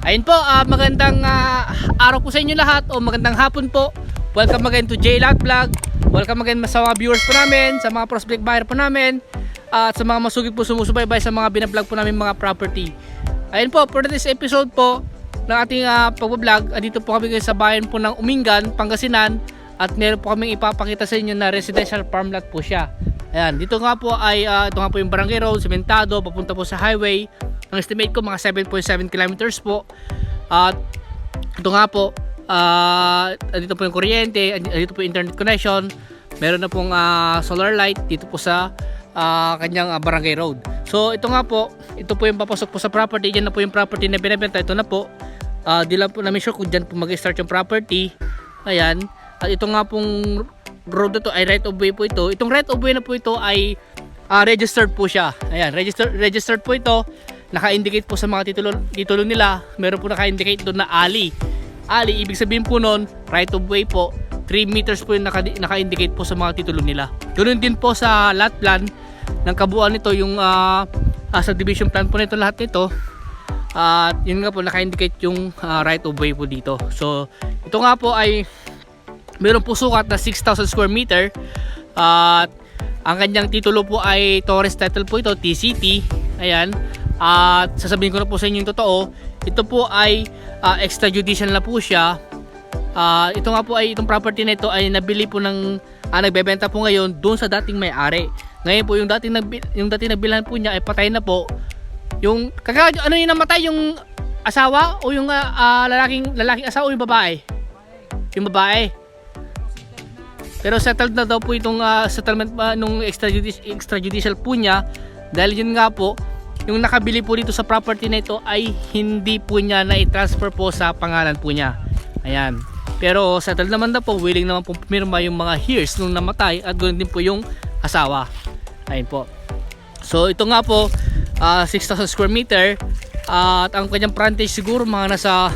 Ayun po, magandang araw po sa inyo lahat o magandang hapon po. Welcome again to JLAT Vlog. Welcome again sa mga viewers po namin, sa mga prospect buyer po namin, at sa mga masugid po sumusubaybay sa mga binablog po namin mga property. Ayun po, for this episode po ng ating pag-vlog, andito po kami sa bayan po ng Umingan, Pangasinan, at meron po kaming ipapakita sa inyo na residential farmland po siya. Ayan, dito nga po ay ito nga po yung barangay road, sementado, papunta po sa highway. Ang estimate ko mga 7.7 kilometers po. At ito nga po, dito po yung kuryente, dito po yung internet connection. Meron na pong solar light dito po sa kanyang barangay road. So ito nga po, ito po yung papasok po sa property. Diyan na po yung property na binibenta. Ito na po. Di lang po namin sure kung dyan po mag-start yung property. Ayan. At ito nga pong road na to ay right of way po ito. Itong right of way na po ito ay registered po siya. Ayan, registered po ito. Naka-indicate po sa mga titulo nila. Meron po naka-indicate doon na alley. Alley, ibig sabihin po noon, right of way po. 3 meters po yung naka-indicate po sa mga titulo nila. Ganoon din po sa lot plan ng kabuuan nito, yung subdivision plan po nito, lahat nito. At yun nga po, naka-indicate yung right of way po dito. So, ito nga po ay meron po sukat na 6,000 square meter. At ang kanyang titulo po ay Torres Title po ito, TCT. Ayan. At sasabihin ko na po sa inyo yung totoo, ito po ay extrajudicial na po siya. Ito nga po ay itong property na ito ay nabili po ng nagbebenta po ngayon doon sa dating may-ari. Ngayon po yung dating nabilhan po niya ay patay na po. Yung ano yung namatay, yung asawa o yung lalaking asawa o yung babae? Yung babae. Pero settled na daw po itong settlement nung extrajudicial po niya, dahil yun nga po, yung nakabili po dito sa property na ito ay hindi po niya na-transfer po sa pangalan po niya. Ayan. Pero settled naman na po, willing naman po pumirma yung mga heirs nung namatay, at ganoon din po yung asawa. Ayun po. So ito nga po, 6,000 square meter, at ang kanyang frontage siguro mga nasa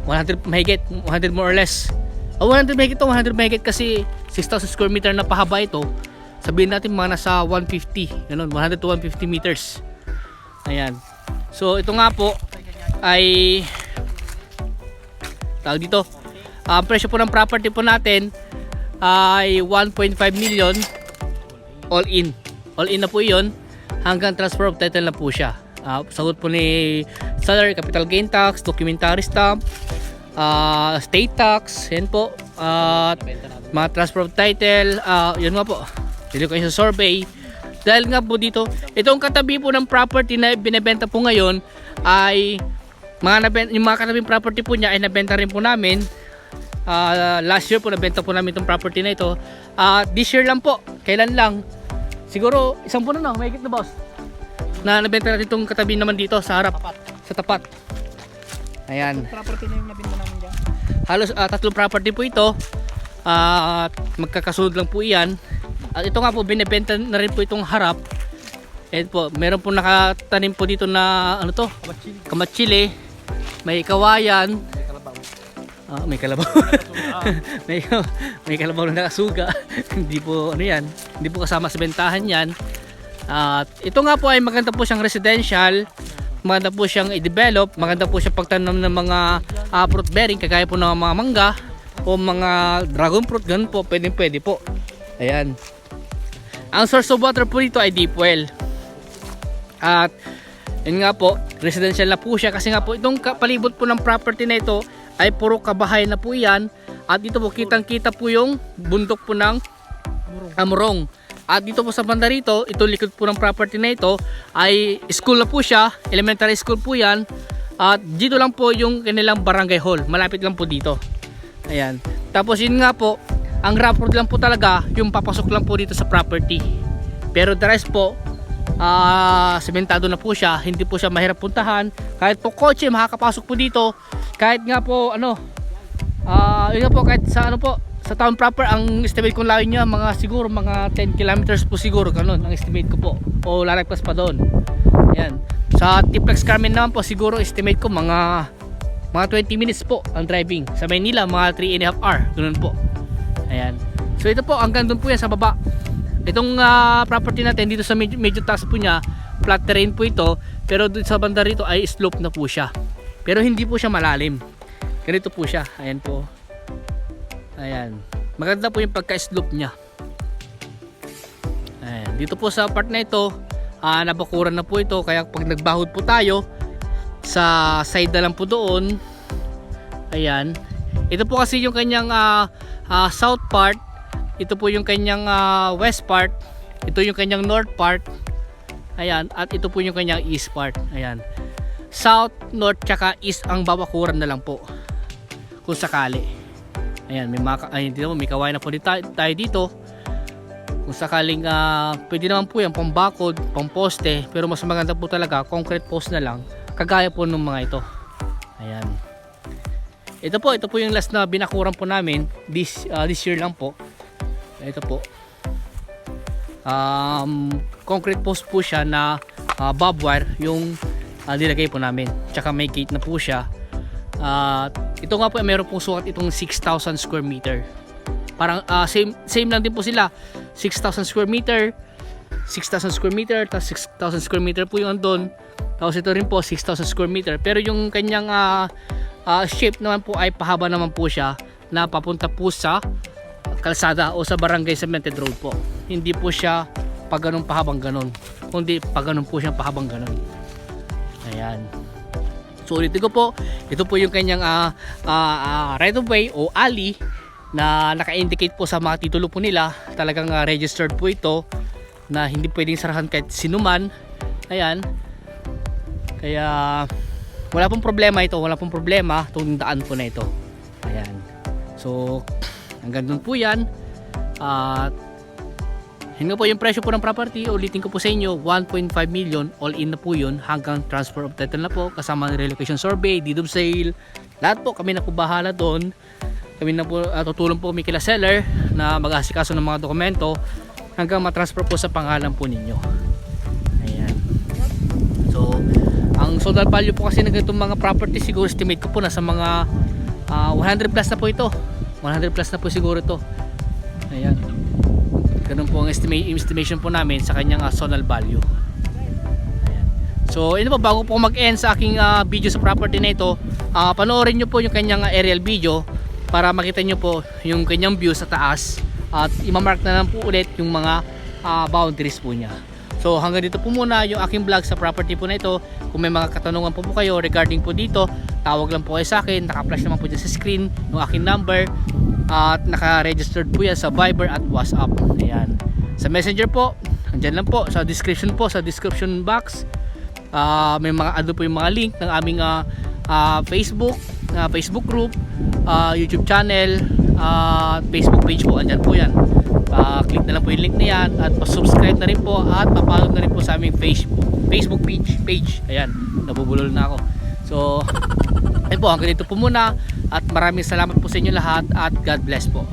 100 mahigit, 100 more or less. 100 mahigit to, 100 mahigit kasi 6,000 square meter na pahaba ito. Sabihin natin mga nasa 150, ganun, 100 to 150 meters. Ayan. So ito nga po ay tawag dito. Ang presyo po ng property po natin ay 1.5 million all in. All in na po 'yon, hanggang transfer of title na po siya. Sagot po ni salary, capital gain tax, documentary stamp, state tax, yan po. Mga transfer of title, yun nga po. Dili ko sa survey. Dahil nga po dito, itong katabi po ng property na binebenta po ngayon ay yung mga katabing property po niya ay nabenta rin po namin. Last year po nabenta po namin itong property na ito. This year lang po, kailan lang, siguro isang buwan na, mahigit na boss, na nabenta natin itong katabi naman dito sa harap, sa tapat. Ayan. Property na yung nabenta namin dyan. Halos tatlong property po ito. At magkakasunod lang po iyan. At ito nga po, binibenta na rin po itong harap. Ayan po, meron po nakatanim po dito na ano to? Kamatsili. May kawayan. May kalabaw. may kalabaw na nakasuga. Hindi po ano yan. Hindi po kasama sa bentahan yan. At ito nga po ay maganda po siyang residential. Maganda po siyang i-develop. Maganda po siyang pagtanom ng mga fruit bearing, kagaya po ng mga mangga o mga dragon fruit. Ganun po, pwede po. Ayan. Ang source of water po dito ay deep well. At yun nga po, residential na po siya, kasi nga po itong palibot po ng property na ito ay puro kabahay na po yan. At dito po kitang kita po yung bundok po ng Amurong. At dito po sa banda rito, ito likod po ng property na ito ay school na po siya, elementary school po yan. At dito lang po yung kanilang barangay hall, malapit lang po dito. Ayan. Tapos yun nga po, ang rough road lang po talaga yung papasok lang po dito sa property. Pero the rest po, sementado na po siya, hindi po siya mahirap puntahan. Kahit po kotse makakapasok po dito. Kahit nga po yun nga po, kahit sa sa town proper, ang estimate kong layo niya siguro mga 10 kilometers po siguro, ganun ang estimate ko po, o lalagpas pa doon. Ayan. Sa Tiplex Carmen naman po, siguro estimate ko mga 20 minutes po ang driving. Sa Maynila mga 3.5 hour, ganun po. Ayan. So ito po, hanggang doon po yan sa baba. Itong property natin dito sa medyo taas po niya, flat terrain po ito, pero dito sa banda rito ay slope na po siya. Pero hindi po siya malalim. Ganito po siya. Ayan po. Ayan. Maganda po yung pagka-slope niya. Ayan. Dito po sa part na ito, nabakuran na po ito. Kaya pag nagbahod po tayo, sa side na lang po doon. Ayan. Ito po kasi yung kanyang south part. Ito po yung kanyang west part. Ito yung kanyang north part. Ayan. At ito po yung kanyang east part. Ayan. South, north, tsaka east ang babakuran na lang po. Kung sakali. Ayan. May kawain na po tayo dito. Kung sakaling pwede naman po yan pang bakod, pang poste. Pero mas maganda po talaga concrete post na lang. Kagaya po ng mga ito. Ayan. Ito po yung last na binakuran po namin this year lang po. Ito po. Concrete post po siya na barbed wire yung nilagay po namin. Tsaka may gate na po siya. Ito nga po meron pong sukat itong 6,000 square meter. Parang same lang din po sila. 6,000 square meter. 6,000 square meter tapos 6,000 square meter po yung andun. Tapos ito rin po 6,000 square meter. Pero yung kanyang shape naman po ay pahaba naman po siya na papunta po sa kalsada o sa barangay cemented road po. Hindi po siya pag ganun pahabang ganun, kundi pag ganun po siya pahabang ganun. Ayan. So ulitin ko po, ito po yung kanyang right of way o alley na naka-indicate po sa mga titulo po nila. Talagang registered po ito na hindi pwedeng sarahan kahit sinuman. Ayan. Kaya wala pong problema ito, wala pong problema itong daan po na ito. Ayan. So hanggang dun po yan. At yun nga po yung presyo po ng property. Ulitin ko po sa inyo, 1.5 million all in na po yun, hanggang transfer of title na po, kasama ng relocation survey, deed of sale, lahat po kami na po bahala doon. Kami na po tutulong po kami kila seller na mag-asikaso ng mga dokumento hanggang matransfer po sa pangalan po ninyo. Ayan. So ang zonal value po kasi ng itong mga property, siguro estimate ko po nasa mga 100 plus na po ito. 100 plus na po siguro ito. Ayan. Ganun po ang estimation po namin sa kanyang zonal value. Ayan. So ito po, bago po mag-end sa aking video sa property na ito, panoorin nyo po yung kanyang aerial video para makita nyo po yung kanyang view sa taas. At imamark na lang po ulit yung mga boundaries po niya. So hanggang dito po muna yung aking vlog sa property po na ito. Kung may mga katanungan po kayo regarding po dito, tawag lang po kayo sa akin. Naka-flash naman po dyan sa screen yung aking number. At naka-registered po yan sa Viber at WhatsApp. Ayan. Sa Messenger po, andyan lang po sa description box. May mga po yung mga link ng aming Facebook group, YouTube channel, Facebook page po. Andyan po yan. Click na lang po yung link na yan at pa-subscribe na rin po at pa-follow na rin po sa aming Facebook page. Ayan, nabubulol na ako. So ayun po, hanggang dito po muna at maraming salamat po sa inyo lahat at God bless po.